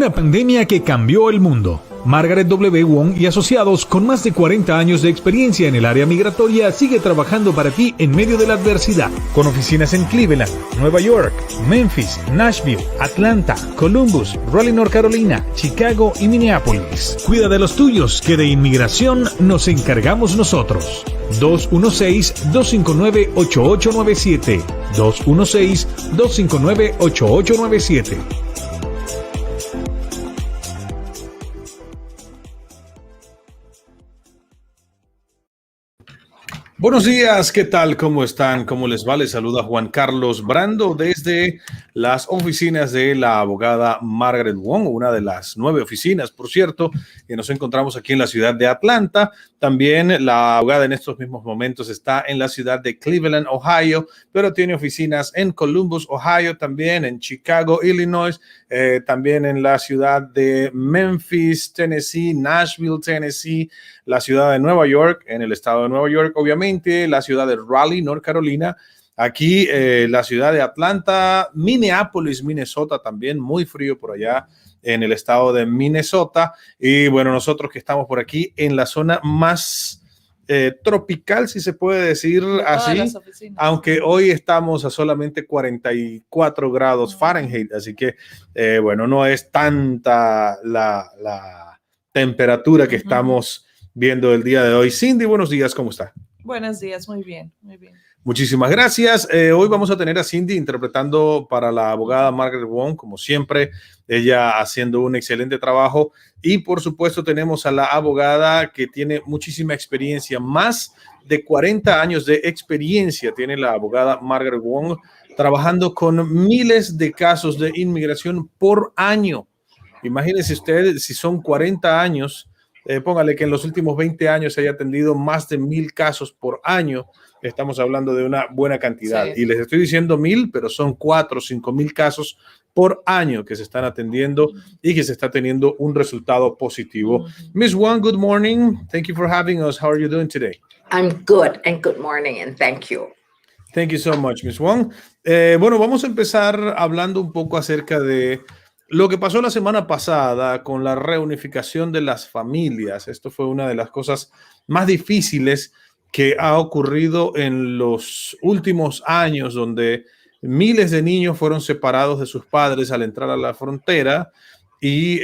Una pandemia que cambió el mundo. Margaret W. Wong y asociados con más de 40 años de experiencia en el área migratoria sigue trabajando para ti en medio de la adversidad. Con oficinas en Cleveland, Nueva York, Memphis, Nashville, Atlanta, Columbus, Raleigh, North Carolina, Chicago y Minneapolis. Cuida de los tuyos, que de inmigración nos encargamos nosotros. 216-259-8897. 216-259-8897. Buenos días, ¿qué tal? ¿Cómo están? ¿Cómo les va? Les saluda Juan Carlos Brando desde las oficinas de la abogada Margaret Wong, una de las 9 oficinas, por cierto, que nos encontramos aquí en la ciudad de Atlanta. También la abogada en estos mismos momentos está en la ciudad de Cleveland, Ohio, pero tiene oficinas en Columbus, Ohio, también en Chicago, Illinois, también en la ciudad de Memphis, Tennessee, Nashville, Tennessee, la ciudad de Nueva York, en el estado de Nueva York, obviamente, la ciudad de Raleigh, North Carolina, aquí la ciudad de Atlanta, Minneapolis, Minnesota, también muy frío por allá en el estado de Minnesota. Y bueno, nosotros que estamos por aquí en la zona más tropical, si se puede decir así, aunque hoy estamos a solamente 44 grados Fahrenheit, así que bueno, no es tanta la temperatura que estamos viendo el día de hoy. Cindy, buenos días, ¿cómo está? Buenos días, muy bien, muy bien. Muchísimas gracias. Hoy vamos a tener a Cindy interpretando para la abogada Margaret Wong, como siempre, ella haciendo un excelente trabajo. Y por supuesto tenemos a la abogada que tiene muchísima experiencia, más de 40 años de experiencia tiene la abogada Margaret Wong, trabajando con miles de casos de inmigración por año. Imagínense ustedes, si son 40 años, póngale que en los últimos 20 años se haya atendido más de 1,000 casos por año. Estamos hablando de una buena cantidad. Sí. Y les estoy diciendo 1,000, pero son 4 o 5,000 casos por año que se están atendiendo y que se está teniendo un resultado positivo. Ms. Wong, good morning. Thank you for having us. How are you doing today? I'm good, and good morning, and thank you. Thank you so much, Ms. Wong. Bueno, vamos a empezar hablando un poco acerca de lo que pasó la semana pasada con la reunificación de las familias. Esto fue una de las cosas más difíciles que ha ocurrido en los últimos años, donde miles de niños fueron separados de sus padres al entrar a la frontera y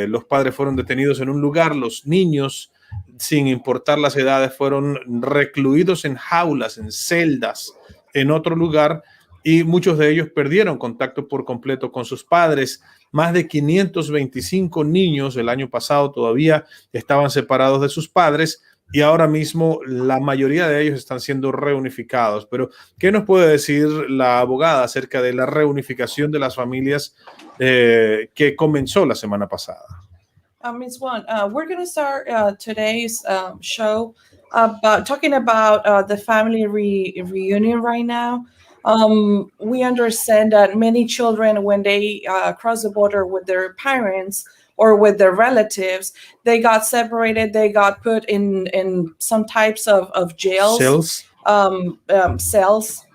los padres fueron detenidos en un lugar. Los niños, sin importar las edades, fueron recluidos en jaulas, en celdas, en otro lugar, y muchos de ellos perdieron contacto por completo con sus padres. Más de 525 niños el año pasado todavía estaban separados de sus padres y ahora mismo la mayoría de ellos están siendo reunificados. Pero, ¿qué nos puede decir la abogada acerca de la reunificación de las familias que comenzó la semana pasada? Ms. Wong, we're going to start today's show about talking about the family reunion right now. We understand that many children, when they cross the border with their parents or with their relatives, they got separated. They got put in some types of jails, cells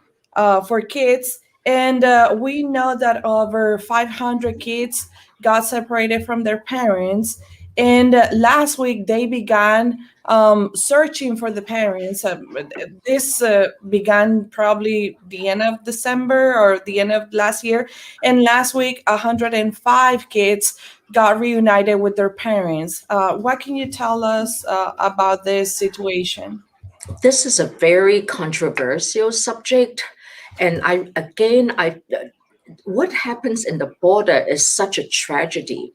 for kids. And we know that over 500 kids got separated from their parents. And last week, they began searching for the parents. This began probably the end of December or the end of last year. And last week, 105 kids got reunited with their parents. What can you tell us about this situation? This is a very controversial subject. And what happens in the border is such a tragedy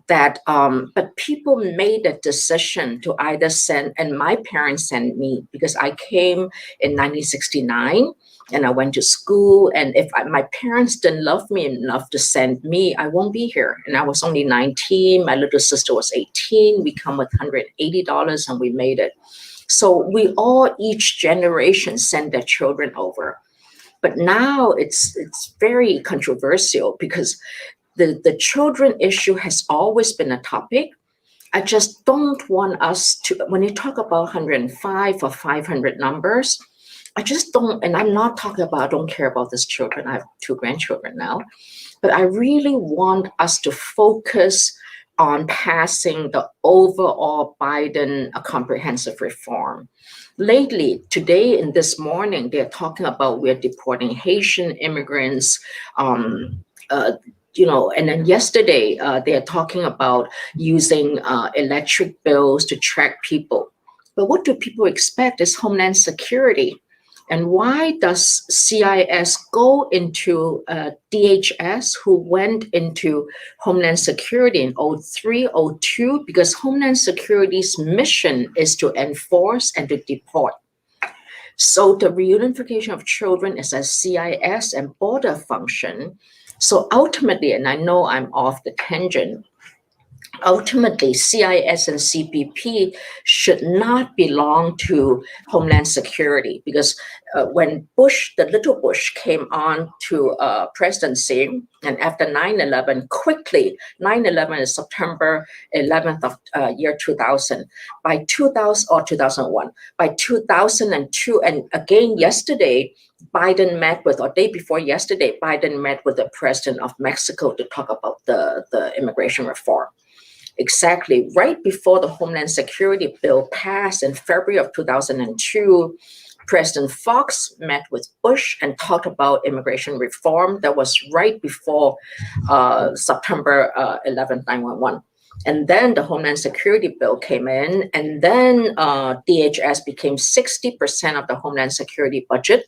that, but people made a decision to either send, and my parents sent me because I came in 1969 and I went to school. And if my parents didn't love me enough to send me, I won't be here. And I was only 19. My little sister was 18. We come with $180 and we made it. So we all, each generation, send their children over. But now it's very controversial because the children issue has always been a topic. I just don't want us to, when you talk about 105 or 500 numbers, I just don't, and I'm not talking about, I don't care about these children. I have 2 grandchildren now, but I really want us to focus on passing the overall Biden comprehensive reform. Lately, today and this morning, they're talking about we're deporting Haitian immigrants, and then yesterday they're talking about using electric bills to track people. But what do people expect is Homeland Security. And why does CIS go into DHS, who went into Homeland Security in 03, 02? Because Homeland Security's mission is to enforce and to deport. So the reunification of children is a CIS and border function. So ultimately, and I know I'm off the tangent, ultimately, CIS and CBP should not belong to Homeland Security, because when Bush, the little Bush, came on to presidency, and after 9/11, quickly, 9/11 is September 11th of year 2000. By 2000 or 2001, by 2002, and again yesterday, Biden met with, or day before yesterday, Biden met with the president of Mexico to talk about the immigration reform. Exactly right before the Homeland Security bill passed in February of 2002, President Fox met with Bush and talked about immigration reform. That was right before September 11th, 9/11. And then the Homeland Security bill came in, and then DHS became 60% of the Homeland Security budget.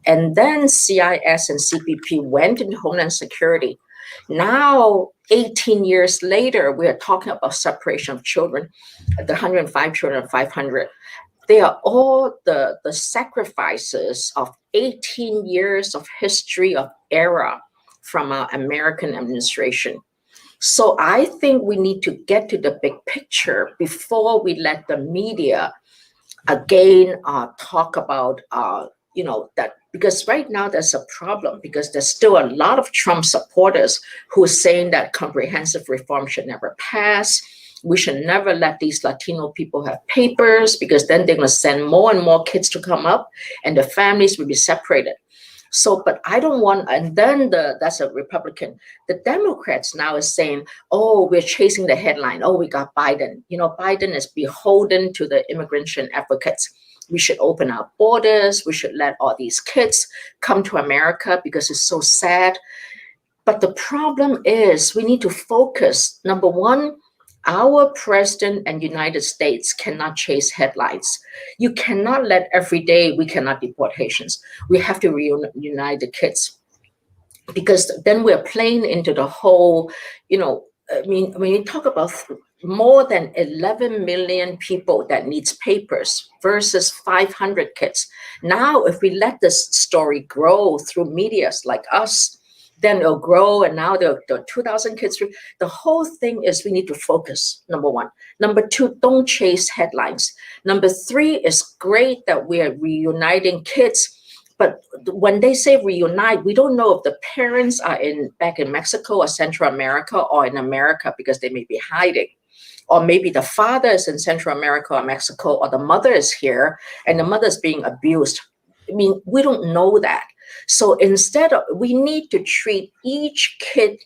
And then CIS and CBP went into Homeland Security. Now, 18 years later, we are talking about separation of children, the 105 children, 500. They are all the sacrifices of 18 years of history of error from our American administration. So I think we need to get to the big picture before we let the media again talk about, that, because right now there's a problem, because there's still a lot of Trump supporters who are saying that comprehensive reform should never pass. We should never let these Latino people have papers, because then they're going to send more and more kids to come up and the families will be separated. So, but I don't want, and then that's a Republican. The Democrats now is saying, oh, we're chasing the headline. Oh, we got Biden. Biden is beholden to the immigration advocates. We should open our borders. We should let all these kids come to America because it's so sad. But the problem is we need to focus. Number one, our president and United States cannot chase headlines. You cannot let every day we cannot deport Haitians. We have to reunite the kids, because then we're playing into the whole, when you talk about more than 11 million people that needs papers versus 500 kids. Now, if we let this story grow through medias like us, then it'll grow, and now there are 2,000 kids. The whole thing is we need to focus, number one. Number two, don't chase headlines. Number three, it's great that we are reuniting kids, but when they say reunite, we don't know if the parents are back in Mexico or Central America or in America, because they may be hiding. Or maybe the father is in Central America or Mexico, or the mother is here and the mother is being abused. We don't know that. So instead, we need to treat each kid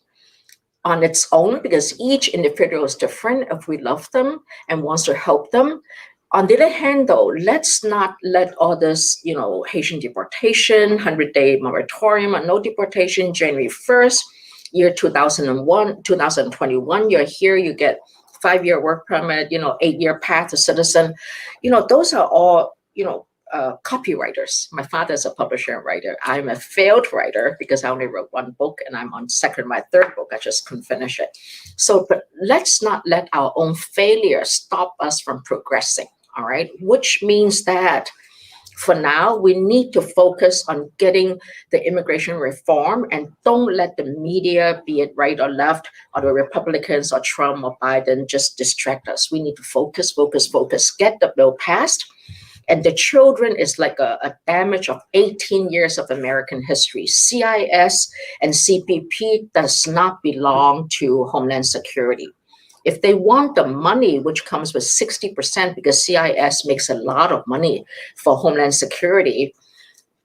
on its own, because each individual is different if we love them and wants to help them. On the other hand, though, let's not let all this, Haitian deportation, 100-day moratorium on no deportation, January 1st, year 2021, you're here, you get 5-year work permit, 8-year path to citizen. Those are all, copywriters. My father is a publisher and writer. I'm a failed writer because I only wrote 1 book, and I'm on my 3rd book. I just couldn't finish it. So, but let's not let our own failure stop us from progressing. All right. Which means that for now, we need to focus on getting the immigration reform, and don't let the media, be it right or left, or the Republicans or Trump or Biden, just distract us. We need to focus, get the bill passed. And the children is like a damage of 18 years of American history. CIS and CBP does not belong to Homeland Security. If they want the money, which comes with 60%, because CIS makes a lot of money for Homeland Security,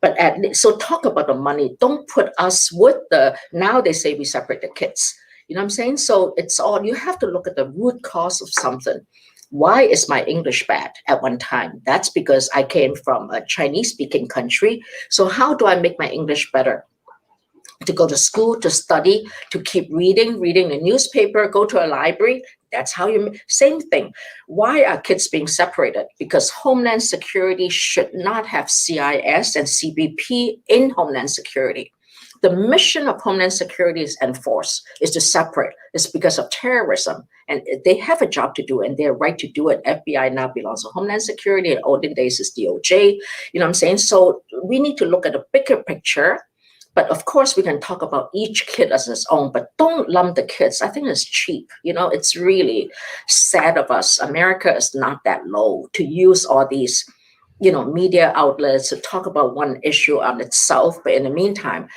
But so talk about the money. Don't put us with now they say we separate the kids. You know what I'm saying? So it's all, you have to look at the root cause of something. Why is my English bad at one time? That's because I came from a Chinese-speaking country. So how do I make my English better? To go to school, to study, to keep reading the newspaper, go to a library. That's how you, same thing. Why are kids being separated? Because Homeland Security should not have CIS and CBP in Homeland Security. The mission of Homeland Security is enforced, is to separate. It's because of terrorism. And they have a job to do, and they're right to do it. FBI now belongs to Homeland Security. In olden days, it's DOJ. You know what I'm saying? So we need to look at the bigger picture. But of course, we can talk about each kid as its own, but don't lump the kids. I think it's cheap. You know, it's really sad of us. America is not that low to use all these, you know, media outlets to talk about one issue on itself. But in the meantime,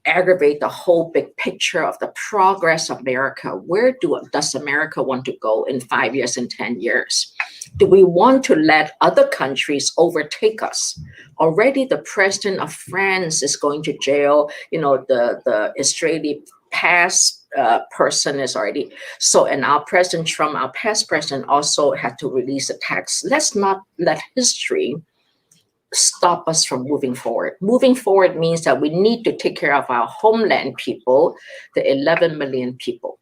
aggravate the whole big picture of the progress of America. Where does America want to go in 5 years and 10 years? Do we want to let other countries overtake us? Already the president of France is going to jail. You know, the Israeli past person is already. So, and our President Trump, our past president, also had to release a tax. Let's not let history stop us from moving forward. Moving forward means that we need to take care of our homeland people, the 11 million people.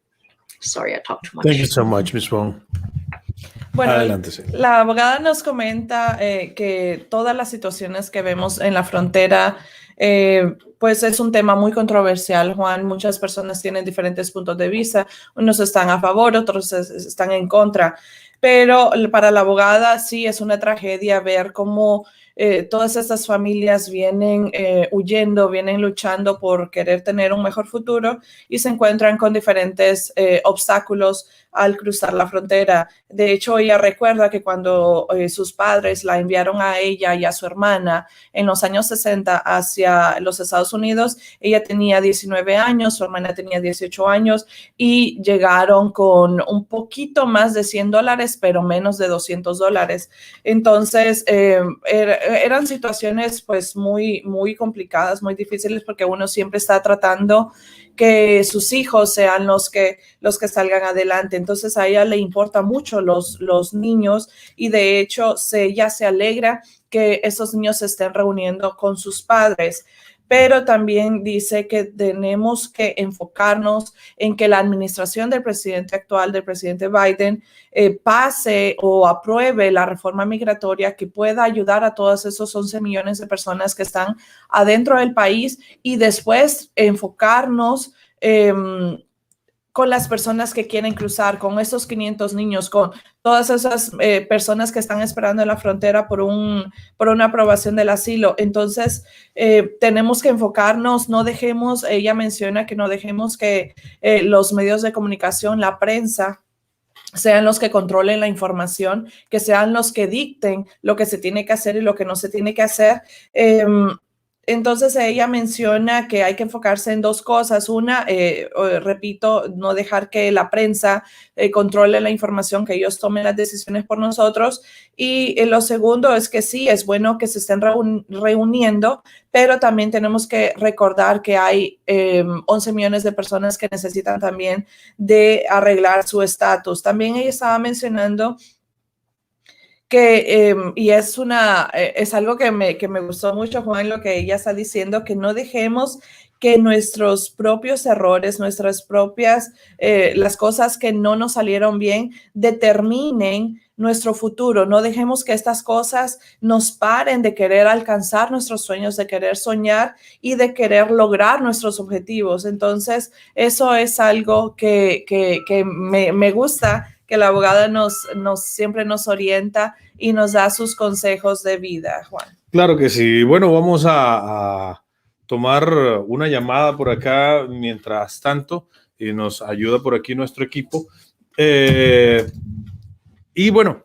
Sorry, I talked too much. Thank you so much, Ms. Wong. Bueno, adelante, sí. La abogada nos comenta que todas las situaciones que vemos en la frontera, pues es un tema muy controversial, Juan. Muchas personas tienen diferentes puntos de vista. Unos están a favor, otros están en contra. Pero para la abogada sí es una tragedia ver cómo todas estas familias vienen huyendo, vienen luchando por querer tener un mejor futuro y se encuentran con diferentes obstáculos al cruzar la frontera. De hecho, ella recuerda que cuando sus padres la enviaron a ella y a su hermana en los años 60 hacia los Estados Unidos, ella tenía 19 años, su hermana tenía 18 años y llegaron con un poquito más de $100, pero menos de $200. Entonces, eran situaciones pues muy, muy complicadas, muy difíciles, porque uno siempre está tratando que sus hijos sean los que salgan adelante. Entonces a ella le importa mucho los niños y de hecho ella se alegra que esos niños se estén reuniendo con sus padres. Pero también dice que tenemos que enfocarnos en que la administración del presidente actual, del presidente Biden, pase o apruebe la reforma migratoria que pueda ayudar a todos esos 11 millones de personas que están adentro del país y después enfocarnos con las personas que quieren cruzar, con esos 500 niños, con todas esas personas que están esperando en la frontera por una aprobación del asilo. Entonces, tenemos que enfocarnos, no dejemos, ella menciona que no dejemos que los medios de comunicación, la prensa, sean los que controlen la información, que sean los que dicten lo que se tiene que hacer y lo que no se tiene que hacer. Entonces ella menciona que hay que enfocarse en dos cosas. Una, repito, no dejar que la prensa controle la información, que ellos tomen las decisiones por nosotros. Y lo segundo es que sí, es bueno que se estén reuniendo, pero también tenemos que recordar que hay 11 millones de personas que necesitan también de arreglar su estatus. También ella estaba mencionando que, y es algo que me gustó mucho, Juan, lo que ella está diciendo, que no dejemos que nuestros propios errores, nuestras propias, las cosas que no nos salieron bien, determinen nuestro futuro. No dejemos que estas cosas nos paren de querer alcanzar nuestros sueños, de querer soñar y de querer lograr nuestros objetivos. Entonces, eso es algo que me gusta, que la abogada siempre nos orienta y nos da sus consejos de vida, Juan. Claro que sí. Bueno, vamos a tomar una llamada por acá mientras tanto y nos ayuda por aquí nuestro equipo. Y bueno,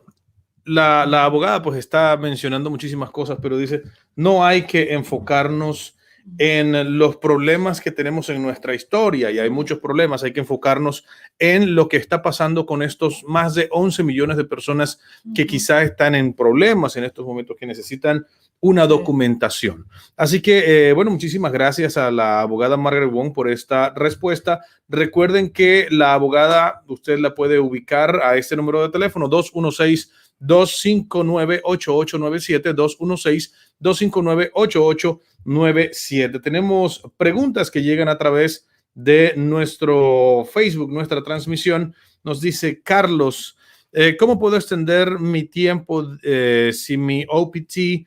la abogada pues está mencionando muchísimas cosas, pero dice, no hay que enfocarnos en los problemas que tenemos en nuestra historia, y hay muchos problemas. Hay que enfocarnos en lo que está pasando con estos más de 11 millones de personas que quizá están en problemas en estos momentos, que necesitan una documentación. Así que, bueno, muchísimas gracias a la abogada Margaret Wong por esta respuesta. Recuerden que la abogada, usted la puede ubicar a este número de teléfono, 216-259-8897, 216-259-8897. Tenemos preguntas que llegan a través de nuestro Facebook, nuestra transmisión. Nos dice Carlos, ¿cómo puedo extender mi tiempo si mi OPT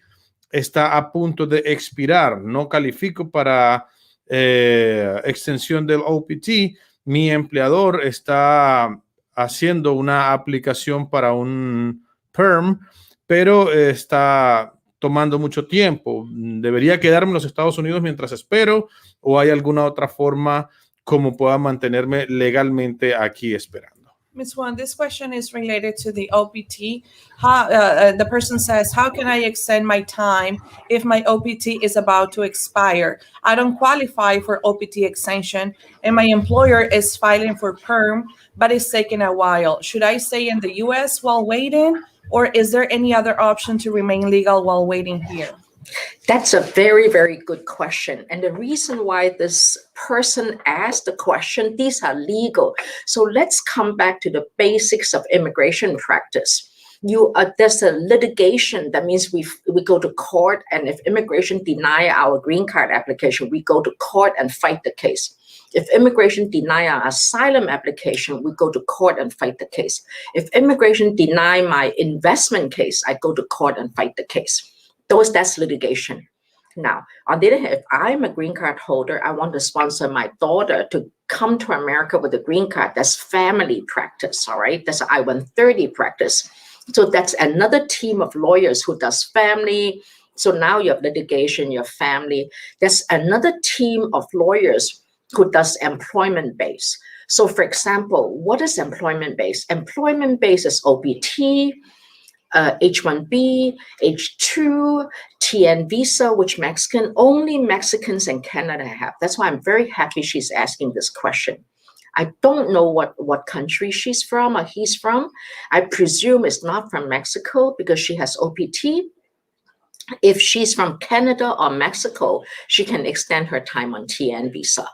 está a punto de expirar? No califico para extensión del OPT. Mi empleador está haciendo una aplicación para un PERM, pero está tomando mucho tiempo. ¿Debería quedarme en los Estados Unidos mientras espero, o hay alguna otra forma como pueda mantenerme legalmente aquí esperando? Ms. Wong, this question is related to the OPT. The person says, how can I extend my time if my OPT is about to expire? I don't qualify for OPT extension, and my employer is filing for PERM, but it's taking a while. Should I stay in the U.S. while waiting, or is there any other option to remain legal while waiting here? That's a very, very good question. And the reason why this person asked the question, these are legal. So let's come back to the basics of immigration practice. There's a litigation. That means we go to court, and if immigration deny our green card application, we go to court and fight the case. If immigration deny our asylum application, we go to court and fight the case. If immigration deny my investment case, I go to court and fight the case. That's litigation. Now, on the other hand, if I'm a green card holder, I want to sponsor my daughter to come to America with a green card. That's family practice, all right? That's an I-130 practice. So that's another team of lawyers who does family. So now you have litigation, you have family. There's another team of lawyers who does employment-based. So for example, what is employment-based? Employment-based is OPT, H-1B, H-2, TN visa, which only Mexicans and Canada have. That's why I'm very happy she's asking this question. I don't know what country she's from or he's from. I presume it's not from Mexico because she has OPT. If she's from Canada or Mexico, she can extend her time on TN visa.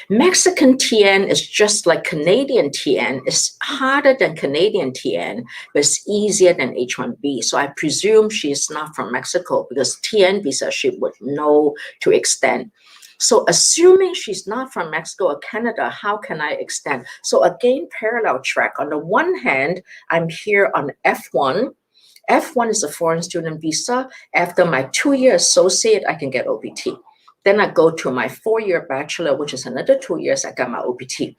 Mexican TN is just like Canadian TN. It's harder than Canadian TN, but it's easier than H-1B. So I presume she's not from Mexico because TN visa she would know to extend. So assuming she's not from Mexico or Canada, how can I extend? So again, parallel track. On the one hand, I'm here on F1. F1 is a foreign student visa. After my 2-year associate, I can get OPT. Then I go to my 4-year bachelor, which is another 2 years, I got my OPT.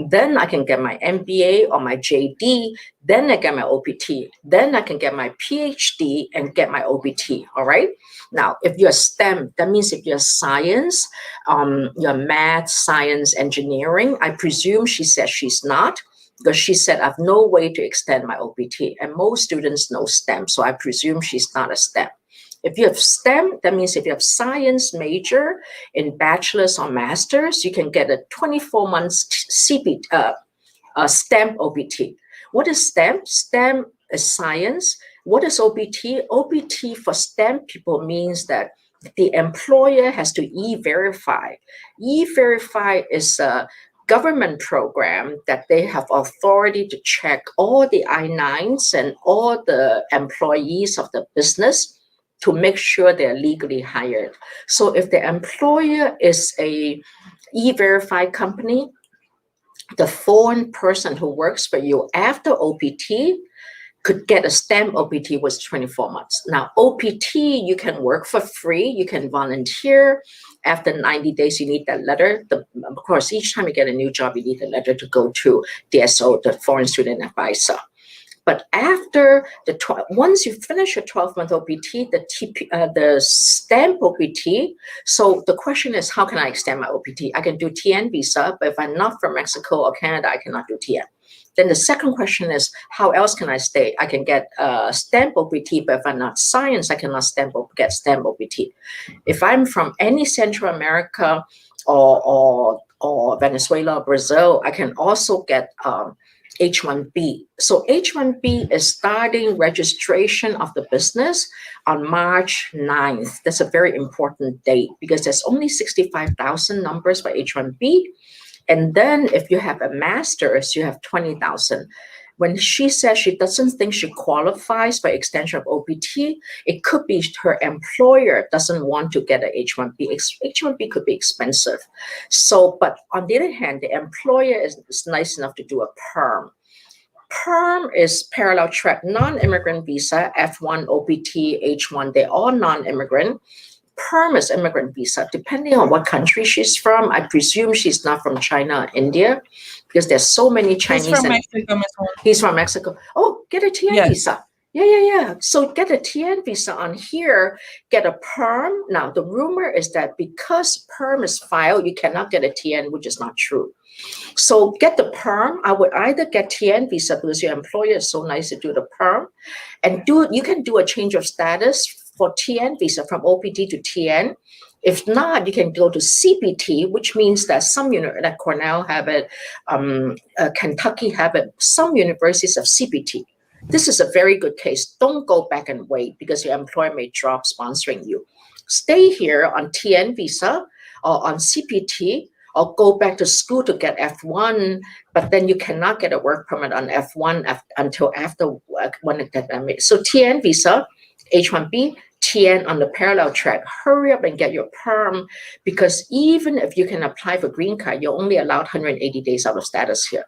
Then I can get my MBA or my JD. Then I get my OPT. Then I can get my PhD and get my OPT, all right? Now, if you're STEM, that means if you're science, you're math, science, engineering, I presume she said she's not, because she said, I have no way to extend my OPT. And most students know STEM, so I presume she's not a STEM. If you have STEM, that means if you have science major in bachelor's or master's, you can get a 24 months STEM OPT. What is STEM? STEM is science. What is OPT? OPT for STEM people means that the employer has to E-Verify. E-Verify is a government program that they have authority to check all the I-9s and all the employees of the business to make sure they're legally hired. So if the employer is a E-Verify company, the foreign person who works for you after OPT could get a STEM OPT was 24 months. Now, OPT, you can work for free. You can volunteer. After 90 days, you need that letter. Of course, each time you get a new job, you need a letter to go to DSO, the Foreign Student Advisor. But after once you finish your 12-month OPT, the STEM OPT, so the question is, how can I extend my OPT? I can do TN visa, but if I'm not from Mexico or Canada, I cannot do TN. Then the second question is, how else can I stay? I can get stamp OPT, but if I'm not science, I cannot get stamp OPT. If I'm from any Central America or Venezuela or Brazil, I can also get H-1B. So H-1B is starting registration of the business on March 9th. That's a very important date because there's only 65,000 numbers for H-1B. And then if you have a master's, you have 20,000. When she says she doesn't think she qualifies for extension of OPT, it could be her employer doesn't want to get an H-1B. H-1B could be expensive. So, but on the other hand, the employer is nice enough to do a PERM. PERM is parallel track non-immigrant visa, F1, OPT, H1, they're all non-immigrant. PERM is immigrant visa, depending on what country she's from. I presume she's not from China or India because there's so many Chinese. He's from Mexico, Ms. Wong. He's from Mexico. Oh, get a TN visa. Yeah. So get a TN visa on here, get a PERM. Now, the rumor is that because PERM is filed, you cannot get a TN, which is not true. So get the PERM. I would either get TN visa because your employer is so nice to do the PERM, and you can do a change of status for TN visa from OPT to TN. If not, you can go to CPT, which means that some like Cornell have it, Kentucky have it, some universities have CPT. This is a very good case. Don't go back and wait because your employer may drop sponsoring you. Stay here on TN visa or on CPT, or go back to school to get F1, but then you cannot get a work permit on F1 until after when it gets married. So TN visa, H1B, TN on the parallel track. Hurry up and get your PERM because even if you can apply for green card, you're only allowed 180 days out of status here.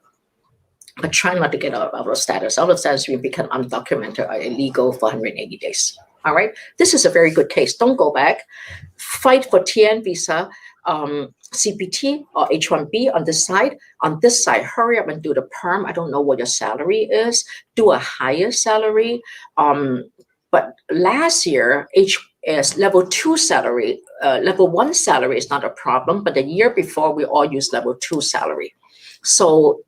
But try not to get out of status. Out of status, you become undocumented or illegal for 180 days. All right. This is a very good case. Don't go back. Fight for TN visa, CPT or H1B on this side. On this side, hurry up and do the PERM. I don't know what your salary is. Do a higher salary. But last year, is level 2 salary. Level 1 salary is not a problem, but the year before, we all used level 2 salary. So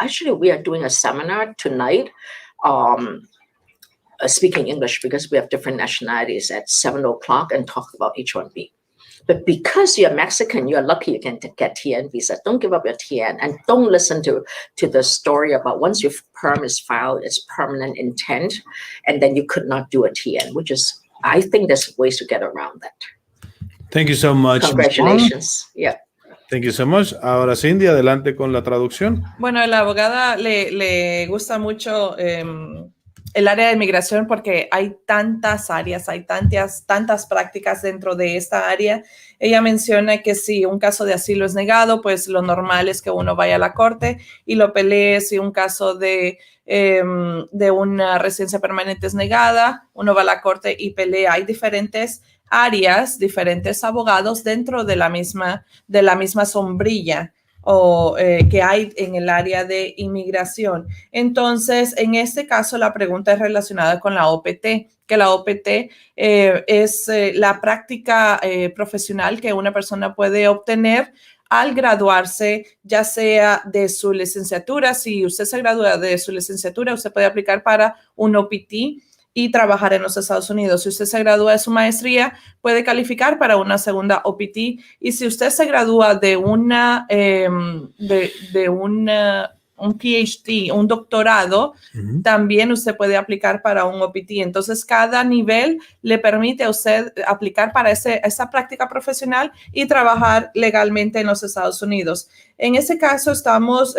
actually, we are doing a seminar tonight, speaking English because we have different nationalities at 7 o'clock and talk about H1B. But because you're Mexican, you're lucky you can get TN visa. Don't give up your TN and don't listen to the story about once your PERM is filed, it's permanent intent, and then you could not do a TN, which is, I think there's ways to get around that. Thank you so much. Congratulations. Yeah. Thank you so much. Ahora, Cindy, adelante con la traducción. Bueno, a la abogada le gusta mucho el área de inmigración porque hay tantas áreas, hay tantas prácticas dentro de esta área. Ella menciona que si un caso de asilo es negado, pues lo normal es que uno vaya a la corte y lo pelee. Si un caso de una residencia permanente es negada, uno va a la corte y pelea. Hay diferentes áreas, diferentes abogados dentro de la misma sombrilla que hay en el área de inmigración. Entonces, en este caso, la pregunta es relacionada con la OPT, que la OPT es la práctica profesional que una persona puede obtener al graduarse, ya sea de su licenciatura. Si usted se gradúa de su licenciatura, usted puede aplicar para un OPT y trabajar en los Estados Unidos. Si usted se gradúa de su maestría, puede calificar para una segunda OPT. Y si usted se gradúa de un PhD, un doctorado, también usted puede aplicar para un OPT. Entonces, cada nivel le permite a usted aplicar para esa práctica profesional y trabajar legalmente en los Estados Unidos. En ese caso, estamos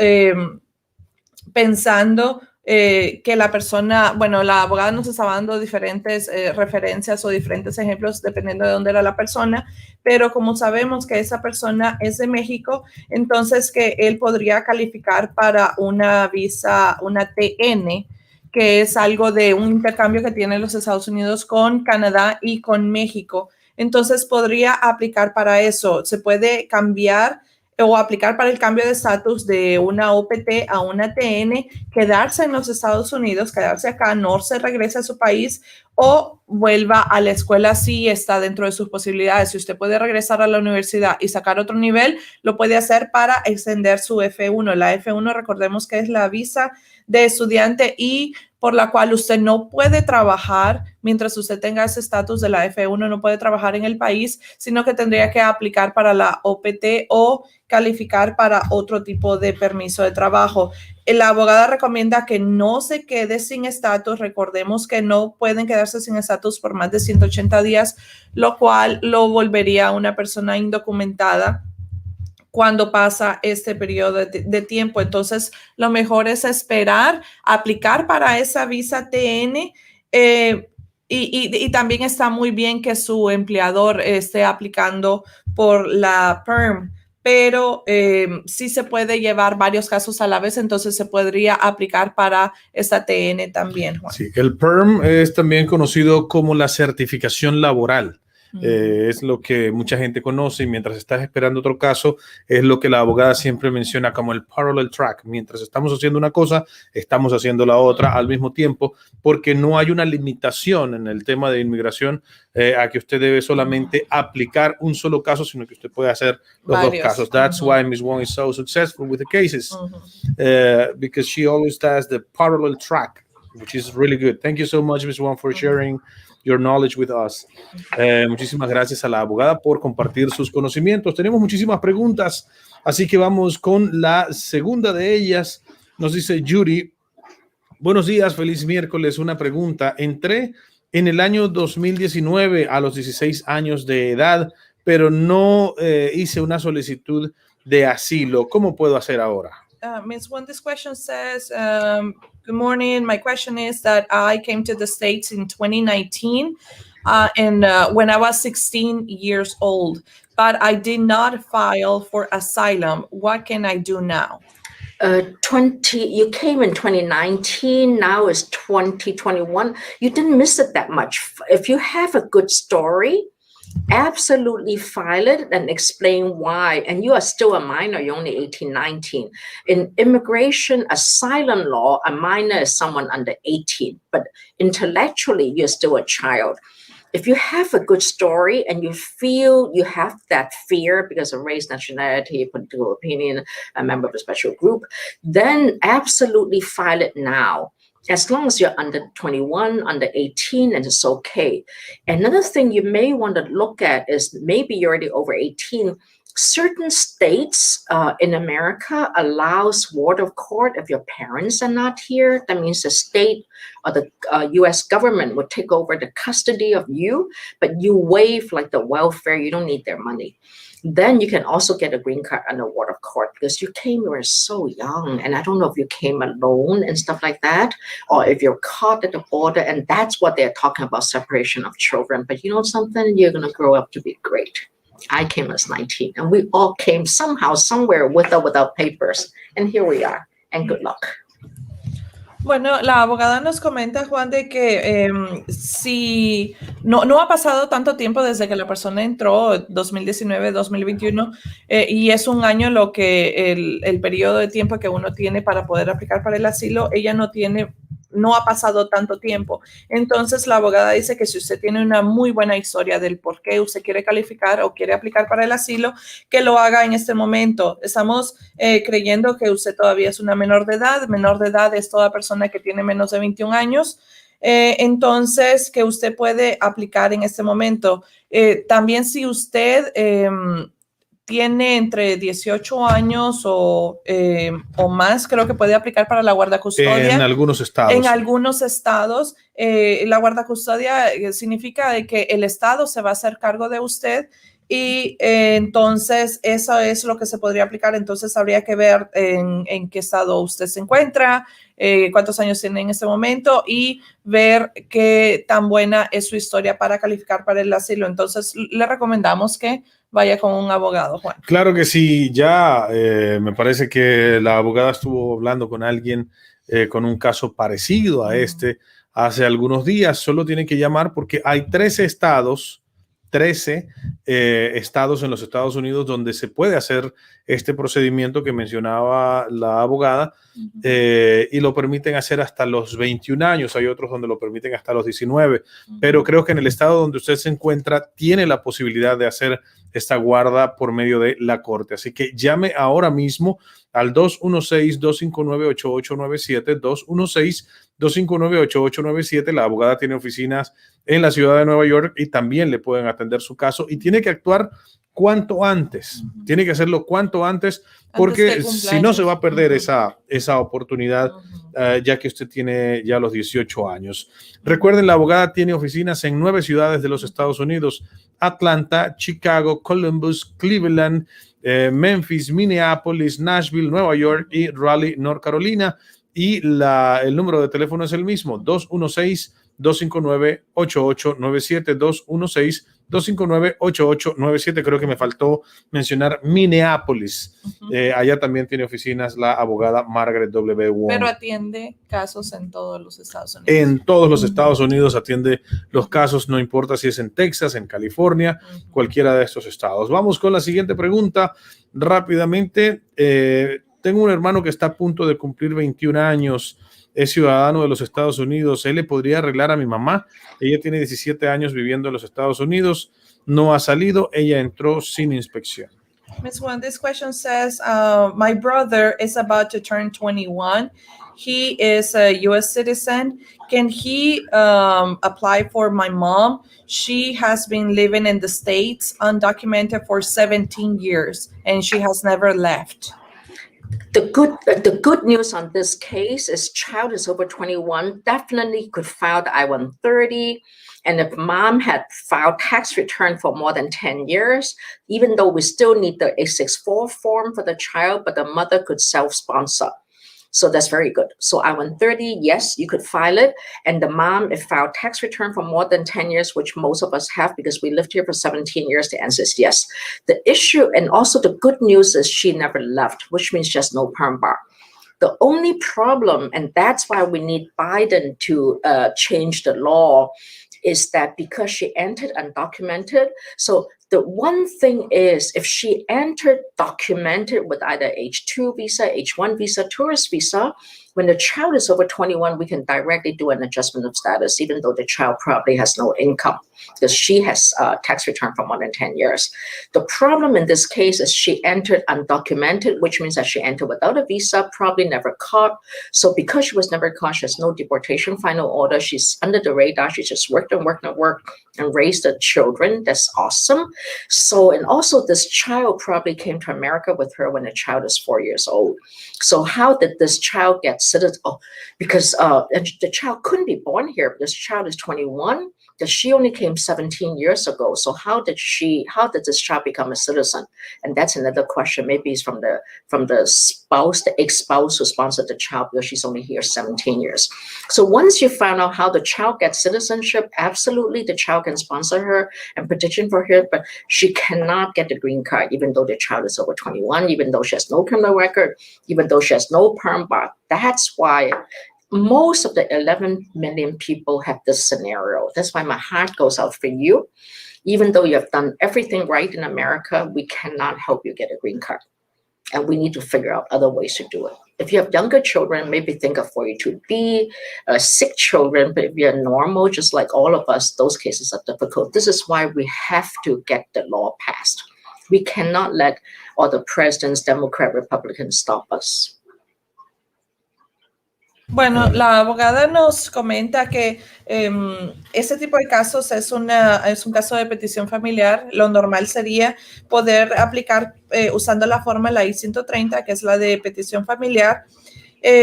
pensando que la persona, bueno, la abogada nos estaba dando diferentes referencias o diferentes ejemplos dependiendo de dónde era la persona, pero como sabemos que esa persona es de México, entonces que él podría calificar para una visa, una TN, que es algo de un intercambio que tienen los Estados Unidos con Canadá y con México. Entonces podría aplicar para eso. Se puede cambiar o aplicar para el cambio de estatus de una OPT a una TN, quedarse en los Estados Unidos, quedarse acá, no se regresa a su país, o vuelva a la escuela si está dentro de sus posibilidades. Si usted puede regresar a la universidad y sacar otro nivel, lo puede hacer para extender su F1. La F1, recordemos que es la visa de estudiante y por la cual usted no puede trabajar mientras usted tenga ese estatus de la F1, no puede trabajar en el país, sino que tendría que aplicar para la OPT o calificar para otro tipo de permiso de trabajo. La abogada recomienda que no se quede sin estatus. Recordemos que no pueden quedarse sin estatus por más de 180 días, lo cual lo volvería una persona indocumentada cuando pasa este periodo de tiempo. Entonces, lo mejor es esperar, aplicar para esa visa TN y también está muy bien que su empleador esté aplicando por la PERM, pero sí se puede llevar varios casos a la vez, entonces se podría aplicar para esta TN también, Juan. Sí, el PERM es también conocido como la certificación laboral. Es lo que mucha gente conoce y mientras estás esperando otro caso, es lo que la abogada siempre menciona como el parallel track. Mientras estamos haciendo una cosa, estamos haciendo la otra al mismo tiempo, porque no hay una limitación en el tema de inmigración a que usted debe solamente aplicar un solo caso, sino que usted puede hacer los dos casos. That's why Ms. Wong is so successful with the cases, because she always does the parallel track, which is really good. Thank you so much, Ms. Wong, for sharing your knowledge with us. Muchísimas gracias a la abogada por compartir sus conocimientos. Tenemos muchísimas preguntas, así que vamos con la segunda de ellas. Nos dice Judy, buenos días, feliz miércoles. Una pregunta, entré en el año 2019 a los 16 años de edad, pero no hice una solicitud de asilo. ¿Cómo puedo hacer ahora? Ms. One, this question says, good morning. My question is that I came to the States in 2019 and when I was 16 years old, but I did not file for asylum. What can I do now? You came in 2019, now is 2021. You didn't miss it that much. If you have a good story, absolutely file it and explain why. And you are still a minor, you're only 18, 19. In immigration asylum law, a minor is someone under 18, but intellectually, you're still a child. If you have a good story and you feel you have that fear because of race, nationality, political opinion, a member of a special group, then absolutely file it now. As long as you're under 21, under 18, and it's okay. Another thing you may want to look at is maybe you're already over 18. Certain states in America allows ward of court if your parents are not here. That means the state or the U.S. government would take over the custody of you, but you waive like the welfare. You don't need their money. Then you can also get a green card under ward of court because you were so young. And I don't know if you came alone and stuff like that, or if you're caught at the border. And that's what they're talking about, separation of children. But you know something? You're going to grow up to be great. I came as 19 and we all came somehow, somewhere with or without papers. And here we are. And good luck. Bueno, la abogada nos comenta, Juan, de que si no ha pasado tanto tiempo desde que la persona entró, 2019, 2021, y es un año lo que el periodo de tiempo que uno tiene para poder aplicar para el asilo, ella no ha pasado tanto tiempo. Entonces, la abogada dice que si usted tiene una muy buena historia del por qué usted quiere calificar o quiere aplicar para el asilo, que lo haga en este momento. Estamos creyendo que usted todavía es una menor de edad. Menor de edad es toda persona que tiene menos de 21 años. Entonces, que usted puede aplicar en este momento. También si usted tiene entre 18 años o más, creo que puede aplicar para la guardacustodia. En algunos estados. En algunos estados, la guardacustodia significa de que el estado se va a hacer cargo de usted y entonces eso es lo que se podría aplicar. Entonces habría que ver en qué estado usted se encuentra, cuántos años tiene en este momento y ver qué tan buena es su historia para calificar para el asilo. Entonces le recomendamos que vaya con un abogado, Juan. Claro que sí, ya me parece que la abogada estuvo hablando con alguien con un caso parecido a este hace algunos días. Solo tiene que llamar porque hay 13 estados 13 estados en los Estados Unidos donde se puede hacer este procedimiento que mencionaba la abogada, y lo permiten hacer hasta los 21 años. Hay otros donde lo permiten hasta los 19, pero creo que en el estado donde usted se encuentra tiene la posibilidad de hacer esta guarda por medio de la corte. Así que llame ahora mismo al 216-259-8897, 216-259-8897. La abogada tiene oficinas en la ciudad de Nueva York y también le pueden atender su caso, y tiene que actuar cuanto antes. Tiene que hacerlo cuanto antes, porque si no se va a perder esa oportunidad, ya que usted tiene ya los 18 años. Recuerden, la abogada tiene oficinas en 9 ciudades de los Estados Unidos: Atlanta, Chicago, Columbus, Cleveland, Memphis, Minneapolis, Nashville, Nueva York y Raleigh, North Carolina. Y el número de teléfono es el mismo: 216-259-8897, 216-259-8897. Creo que me faltó mencionar Minneapolis. Allá también tiene oficinas la abogada Margaret W. Wong. Pero atiende casos en todos los Estados Unidos. En todos los Estados Unidos atiende los casos, no importa si es en Texas, en California, cualquiera de estos estados. Vamos con la siguiente pregunta rápidamente. Tengo un hermano que está a punto de cumplir 21 años. Es ciudadano de los Estados Unidos. ¿Él le podría arreglar a mi mamá? Ella tiene 17 años viviendo en los Estados Unidos. No ha salido. Ella entró sin inspección. Ms. Wong, this question says, my brother is about to turn 21. He is a U.S. citizen. Can he apply for my mom? She has been living in the States undocumented for 17 years, and she has never left. The good news on this case is child is over 21, definitely could file the I-130. And if mom had filed tax return for more than 10 years, even though we still need the A64 form for the child, but the mother could self-sponsor. So that's very good. So I-130, yes, you could file it. And the mom, if filed tax return for more than 10 years, which most of us have because we lived here for 17 years, the answer is yes. The issue, and also the good news, is she never left, which means just no perm bar. The only problem, and that's why we need Biden to change the law, is that because she entered undocumented. So the one thing is, if she entered documented with either H2 visa, H1 visa, tourist visa, when the child is over 21, we can directly do an adjustment of status, even though the child probably has no income, because she has tax return for more than 10 years. The problem in this case is she entered undocumented, which means that she entered without a visa, probably never caught. So because she was never caught, she has no deportation final order. She's under the radar. She just worked and raised the children. That's awesome. So, and also this child probably came to America with her when the child is 4 years old. So how did this child get citizen? Oh, because the child couldn't be born here. This child is 21. Because she only came 17 years ago. So how did this child become a citizen? And that's another question. Maybe it's from the spouse, the ex-spouse who sponsored the child, because she's only here 17 years. So once you find out how the child gets citizenship, absolutely the child can sponsor her and petition for her, but she cannot get the green card, even though the child is over 21, even though she has no criminal record, even though she has no perm bar. That's why most of the 11 million people have this scenario. That's why my heart goes out for you. Even though you have done everything right in America, we cannot help you get a green card. And we need to figure out other ways to do it. If you have younger children, maybe think of 42B, sick children, but if you're normal, just like all of us, those cases are difficult. This is why we have to get the law passed. We cannot let all the presidents, Democrat, Republicans, stop us. Bueno, la abogada nos comenta que ese tipo de casos es un caso de petición familiar. Lo normal sería poder aplicar usando la forma la I-130, que es la de petición familiar,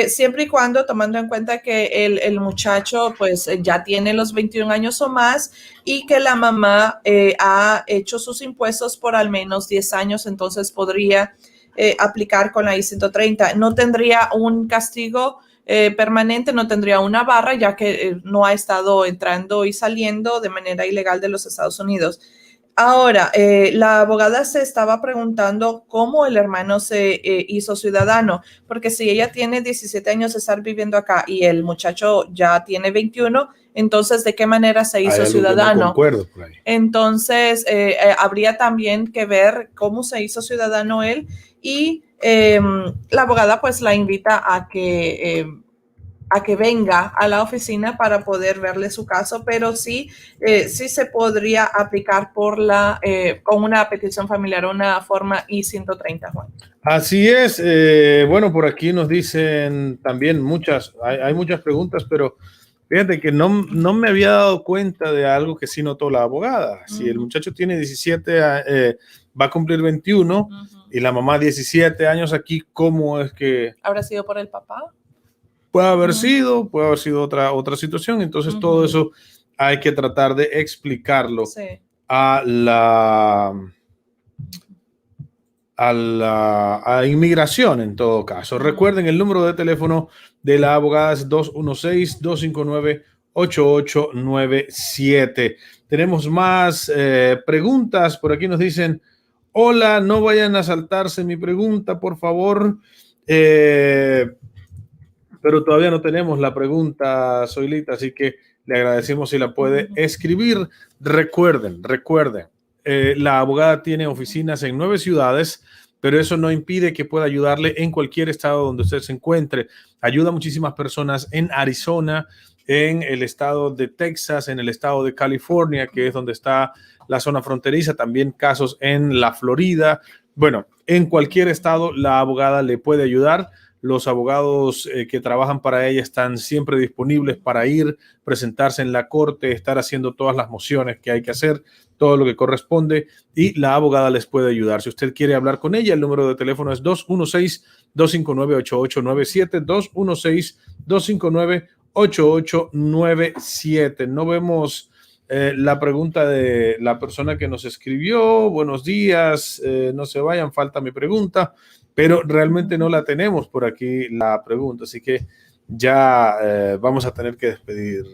siempre y cuando tomando en cuenta que el muchacho pues ya tiene los 21 años o más y que la mamá ha hecho sus impuestos por al menos 10 años, entonces podría aplicar con la I-130. No tendría un castigo permanente, no tendría una barra, ya que no ha estado entrando y saliendo de manera ilegal de los Estados Unidos. Ahora, la abogada se estaba preguntando cómo el hermano se hizo ciudadano, porque si ella tiene 17 años de estar viviendo acá y el muchacho ya tiene 21, entonces, ¿de qué manera se hizo ciudadano? No concuerdo por ahí. Entonces, habría también que ver cómo se hizo ciudadano él y la abogada pues la invita a que venga a la oficina para poder verle su caso, pero sí se podría aplicar con una petición familiar, una forma I-130, Juan. Así es. Bueno, por aquí nos dicen también hay muchas preguntas, pero fíjate que no me había dado cuenta de algo que sí notó la abogada. Si el muchacho tiene 17, va a cumplir 21 y la mamá 17 años aquí, ¿cómo es que? ¿Habrá sido por el papá? Puede haber sido otra situación. Entonces todo eso hay que tratar de explicarlo a inmigración en todo caso. Recuerden, el número de teléfono de la abogada es 216-259-8897. Tenemos más preguntas. Por aquí nos dicen, hola, no vayan a saltarse mi pregunta, por favor. Pero todavía no tenemos la pregunta, Zoilita, así que le agradecemos si la puede escribir. Recuerden, la abogada tiene oficinas en 9 ciudades, pero eso no impide que pueda ayudarle en cualquier estado donde usted se encuentre. Ayuda a muchísimas personas en Arizona, en el estado de Texas, en el estado de California, que es donde está la zona fronteriza, también casos en la Florida. Bueno, en cualquier estado la abogada le puede ayudar. Los abogados que trabajan para ella están siempre disponibles para ir, presentarse en la corte, estar haciendo todas las mociones que hay que hacer, todo lo que corresponde, y la abogada les puede ayudar. Si usted quiere hablar con ella, el número de teléfono es 216-259-8897, 216-259-8897. No vemos la pregunta de la persona que nos escribió. Buenos días, no se vayan, falta mi pregunta. Pero realmente no la tenemos por aquí la pregunta, así que ya vamos a tener que despedir.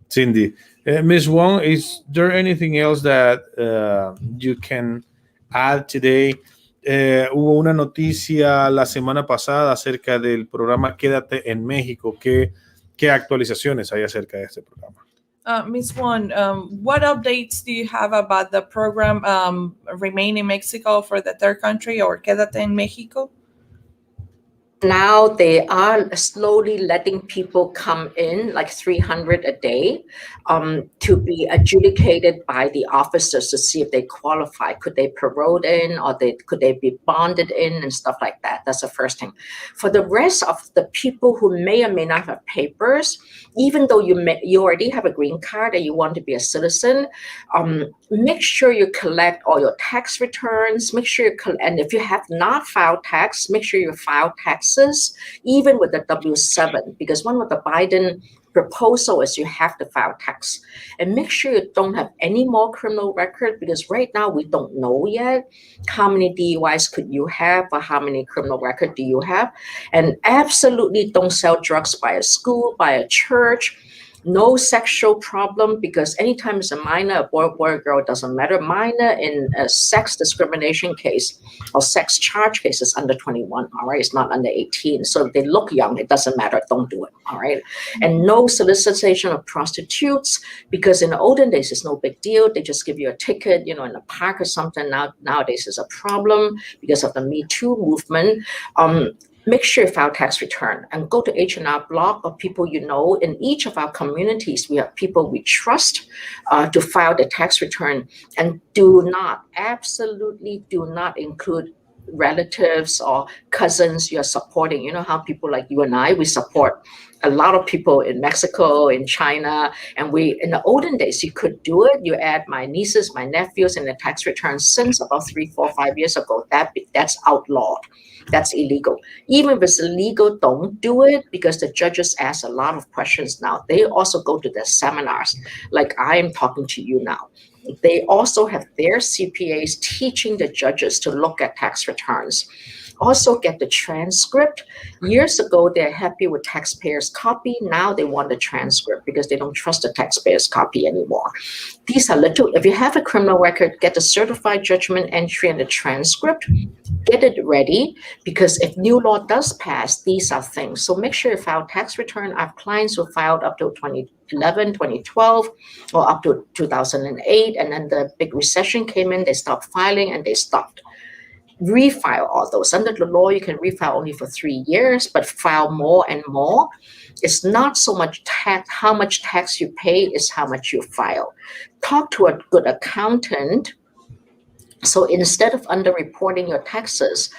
Cindy. Ms. Wong, is there anything else that you can add today? Hubo una noticia la semana pasada acerca del programa Quédate en México. ¿Qué actualizaciones hay acerca de este programa? Ms. Wong, what updates do you have about the program Remain in Mexico for the third country, or Quédate en México? Now they are slowly letting people come in, like 300 a day, to be adjudicated by the officers to see if they qualify. Could they parole in, or could they be bonded in, and stuff like that. That's the first thing. For the rest of the people who may or may not have papers, even though you already have a green card and you want to be a citizen, make sure you collect all your tax returns. Make sure and if you have not filed tax, make sure you file taxes, even with the W-7, because one of the Biden proposal is you have to file tax. And make sure you don't have any more criminal record, because right now we don't know yet how many DUIs could you have or how many criminal record do you have. And absolutely don't sell drugs by a school, by a church. No sexual problem, because anytime it's a minor, a boy or girl, doesn't matter. Minor in a sex discrimination case or sex charge case is under 21, all right? It's not under 18. So if they look young, it doesn't matter. Don't do it, all right? And no solicitation of prostitutes, because in the olden days, it's no big deal. They just give you a ticket, in a park or something. Nowadays, it's a problem because of the Me Too movement. Make sure you file tax return and go to H&R Block or people you know. In each of our communities, we have people we trust to file the tax return, and absolutely do not include relatives or cousins you're supporting. You know how people like you and I, we support a lot of people in Mexico, in China, and in the olden days, you could do it. You add my nieces, my nephews in the tax return since about 3, 4, 5 years ago. That's outlawed. That's illegal. Even if it's illegal, don't do it, because the judges ask a lot of questions now. They also go to the seminars, like I am talking to you now. They also have their CPAs teaching the judges to look at tax returns. Also get the transcript. Years ago, they're happy with taxpayers' copy. Now they want the transcript because they don't trust the taxpayers' copy anymore. These are little, if you have a criminal record, get the certified judgment entry and the transcript. Get it ready, because if new law does pass, these are things. So make sure you file tax return. I have clients who filed up to 2011, 2012, or up to 2008. And then the big recession came in, they stopped filing and they stopped. Refile all those. Under the law, you can refile only for 3 years, but file more and more. It's not so much tax, how much tax you pay, is how much you file. Talk to a good accountant. So instead of underreporting your taxes,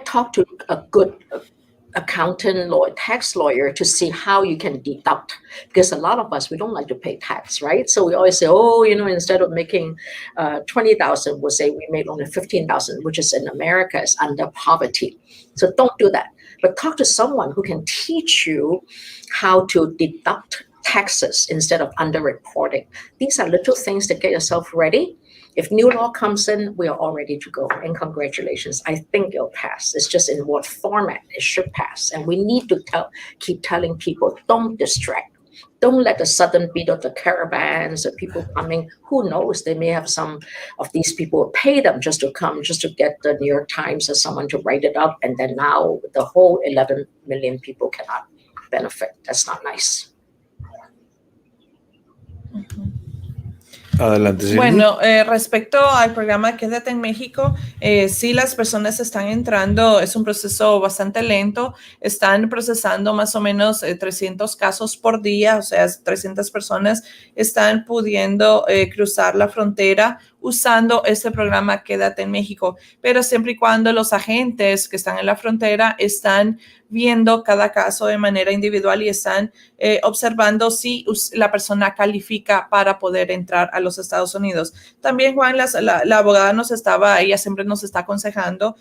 talk to a good accountant, tax lawyer to see how you can deduct. Because a lot of us, we don't like to pay tax, right? So we always say, oh, instead of making 20,000, we'll say we made only 15,000, which is in America is under poverty. So don't do that. But talk to someone who can teach you how to deduct taxes instead of underreporting. These are little things to get yourself ready. If new law comes in, we are all ready to go. And congratulations, I think it'll pass. It's just in what format it should pass. And we need to keep telling people, don't distract. Don't let the sudden beat of the caravans, the people coming. Who knows? They may have some of these people pay them just to come, just to get the New York Times or someone to write it up. And then now the whole 11 million people cannot benefit. That's not nice. Mm-hmm. Adelante, Cindy. Bueno, respecto al programa Quédate en México, sí, las personas están entrando, es un proceso bastante lento, están procesando más o menos 300 casos por día, o sea, 300 personas están pudiendo cruzar la frontera usando este programa Quédate en México, pero siempre y cuando los agentes que están en la frontera están viendo cada caso de manera individual y están observando si la persona califica para poder entrar a los Estados Unidos. También, Juan, la abogada ella siempre nos está aconsejando,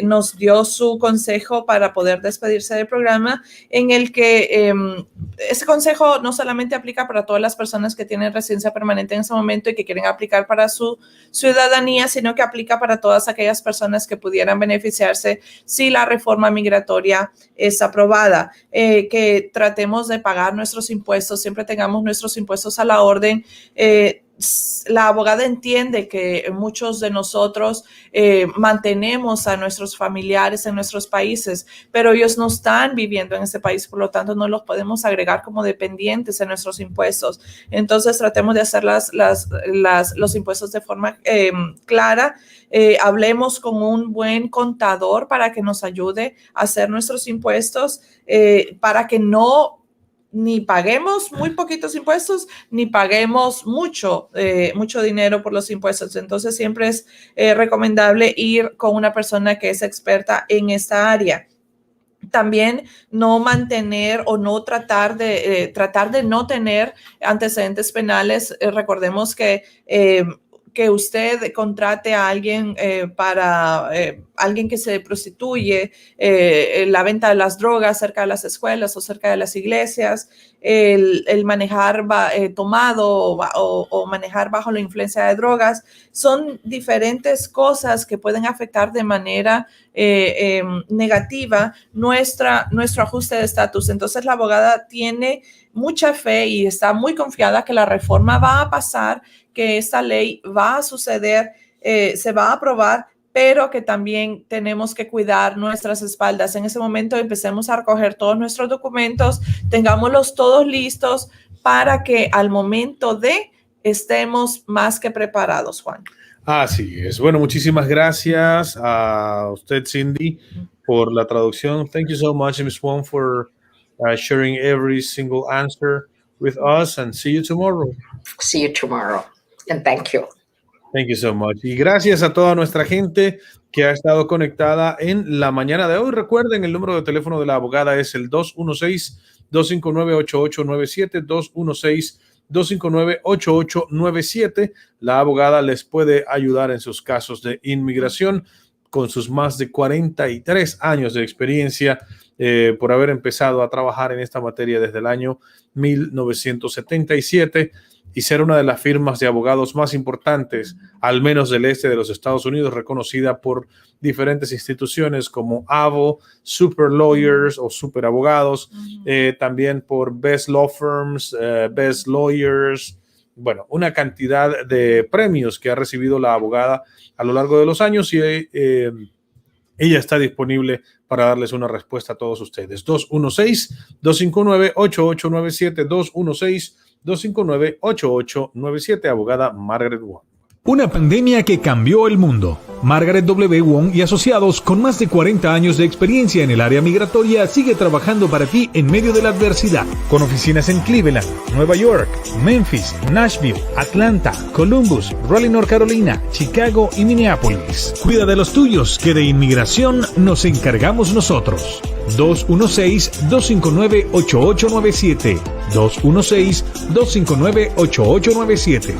nos dio su consejo para poder despedirse del programa, en el que ese consejo no solamente aplica para todas las personas que tienen residencia permanente en ese momento y que quieren aplicar para su ciudadanía, sino que aplica para todas aquellas personas que pudieran beneficiarse si la reforma migratoria es aprobada, que tratemos de pagar nuestros impuestos, siempre tengamos nuestros impuestos a la orden. La abogada entiende que muchos de nosotros mantenemos a nuestros familiares en nuestros países, pero ellos no están viviendo en ese país, por lo tanto no los podemos agregar como dependientes en nuestros impuestos. Entonces tratemos de hacer los impuestos de forma clara. Hablemos con un buen contador para que nos ayude a hacer nuestros impuestos, para que ni paguemos muy poquitos impuestos, ni paguemos mucho dinero por los impuestos. Entonces, siempre es recomendable ir con una persona que es experta en esta área. También no mantener o no tratar de no tener antecedentes penales. Recordemos que usted contrate a alguien alguien que se prostituye, la venta de las drogas cerca de las escuelas o cerca de las iglesias, el manejar tomado o manejar bajo la influencia de drogas, son diferentes cosas que pueden afectar de manera negativa nuestro ajuste de estatus. Entonces la abogada tiene mucha fe y está muy confiada que la reforma va a pasar, que esta ley va a suceder, se va a aprobar, pero que también tenemos que cuidar nuestras espaldas. En ese momento empecemos a recoger todos nuestros documentos, tengámoslos todos listos para que al momento estemos más que preparados, Juan. Así es. Bueno, muchísimas gracias a usted, Cindy, por la traducción. Thank you so much, Ms. Wong, for sharing every single answer with us, and see you tomorrow. See you tomorrow. And thank you. Thank you so much. Y gracias a toda nuestra gente que ha estado conectada en la mañana de hoy. Recuerden, el número de teléfono de la abogada es el 216-259-8897, 216-259-8897. La abogada les puede ayudar en sus casos de inmigración. con sus más de 43 años de experiencia, por haber empezado a trabajar en esta materia desde el año 1977 y ser una de las firmas de abogados más importantes, al menos del este de los Estados Unidos, reconocida por diferentes instituciones como AVO, Super Lawyers o Super Abogados, también por Best Law Firms, Best Lawyers. Bueno, una cantidad de premios que ha recibido la abogada a lo largo de los años y ella está disponible para darles una respuesta a todos ustedes. 216-259-8897, 216-259-8897, abogada Margaret Wong. Una pandemia que cambió el mundo. Margaret W. Wong y asociados con más de 40 años de experiencia en el área migratoria sigue trabajando para ti en medio de la adversidad. Con oficinas en Cleveland, Nueva York, Memphis, Nashville, Atlanta, Columbus, Raleigh, North Carolina, Chicago y Minneapolis. Cuida de los tuyos, que de inmigración nos encargamos nosotros. 216-259-8897. 216-259-8897.